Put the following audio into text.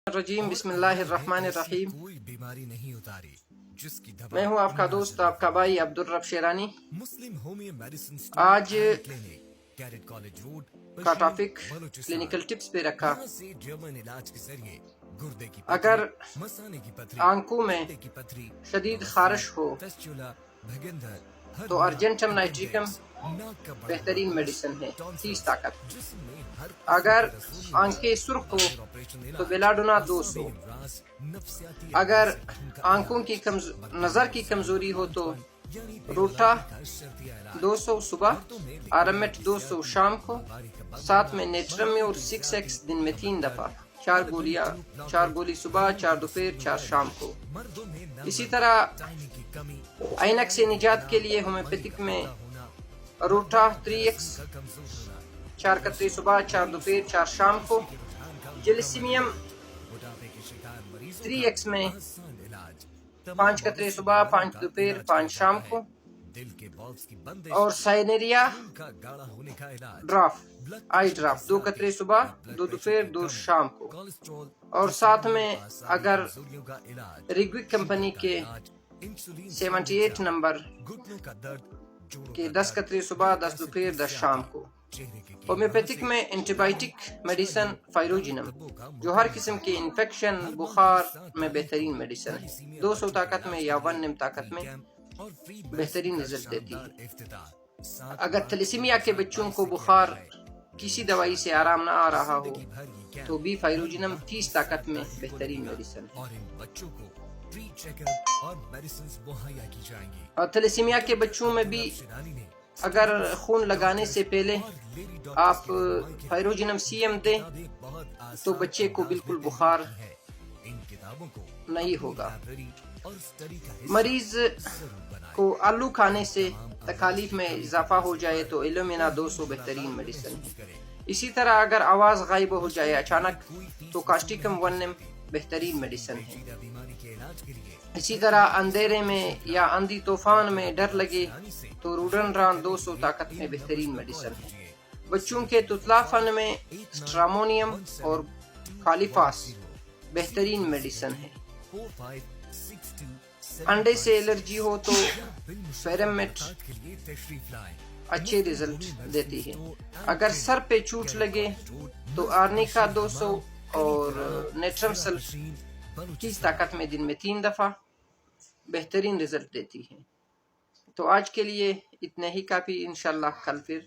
الرجیم بسم اللہ الرحمن الرحیم۔ کوئی بیماری نہیں اتاری جس کی دوا میں ہوں آپ کا دوست، آپ کا بھائی عبدالرب شیرانی۔ مسلم ہومیو میڈیسن آج کیڈٹ کالج روڈ کا ٹاپک کلینکل ٹپس پہ رکھا۔ یہاں سے جرمن علاج کے ذریعے گردے کی اگر پتھری، مثانے کی پتھری، آنکھوں میں پیٹ کی پتھری، شدید خارش ہو فیسچولا، بھگندر، تو ارجنٹم نائٹریکم ناک کا بڑا بہترین بڑا میڈیسن ہے، 30 طاقت۔ جسم میں ہر اگر آنکھیں سرخ ہو تو بیلاڈونا 200۔ اگر آنکھوں کی نظر کی کمزوری ہو تو روٹا 200 صبح، آرمیٹ 200 شام کو، ساتھ میں نیٹرمیور 6x دن میں 3 دفعہ، 4 گولیاں، 4 گولی صبح، 4 دوپہر، 4 شام کو۔ اسی طرح اینک سے نجات کے لیے ہومیوپیتھک میں روٹا 3x، 4 قطرے صبح، 4 دوپہر، 4 شام کو، جیلیسیمیم 3x میں 5 قطرے صبح، 5 دوپہر، 5 شام کو، اور سائنیریا ڈراف، آئی ڈراف 2 قطرے صبح، 2 دوپہر، 2 شام کو، اور ساتھ میں اگر ریگوک کمپنی کے 78 نمبر کے 10 قطرے صبح، 10 دوپہر، 10 شام کو۔ ہومیوپیتھک میں اینٹی بائیوٹک میڈیسن فائروجینم جو ہر قسم کے انفیکشن، بخار میں بہترین میڈیسن ہے، 200 طاقت میں یا 1 نیم طاقت میں بہترین رزلٹ دیتی ہے۔ اگر تھیلیسیمیا کے بچوں کو بخار کسی دوائی سے آرام نہ آ رہا ہو تو بھی فائروجینم 30 طاقت میں بہترین میڈیسن ہے۔ اور تھیلیسیمیا کے بچوں میں بھی اگر خون لگانے سے پہلے آپ فائروجینم CM دیں تو بچے کو بالکل بخار نہیں ہوگا۔ مریض کو آلو کھانے سے تکالیف میں اضافہ ہو جائے تو ایلومینا 200 بہترین میڈیسن ہے۔ اسی طرح اگر آواز غائب ہو جائے اچانک تو کاسٹیکم 1 نیم بہترین میڈیسن ہے۔ اسی طرح اندھیرے میں یا آندھی طوفان میں ڈر لگے تو روڈنڈران 200 طاقت میں بہترین میڈیسن ہے۔ بچوں کے تتلافن میں سٹرامونیم اور کالیفاس بہترین میڈیسن ہے۔ انڈے سے الرجی ہو تو فیرمیٹ اچھے رزلٹ دیتی ہے۔ اگر سر پہ چوٹ لگے تو آرنیکا 200 اور نیٹرمسل 30 طاقت میں دن میں 3 دفعہ بہترین رزلٹ دیتی ہے۔ تو آج کے لیے اتنا ہی کافی، انشاءاللہ کل پھر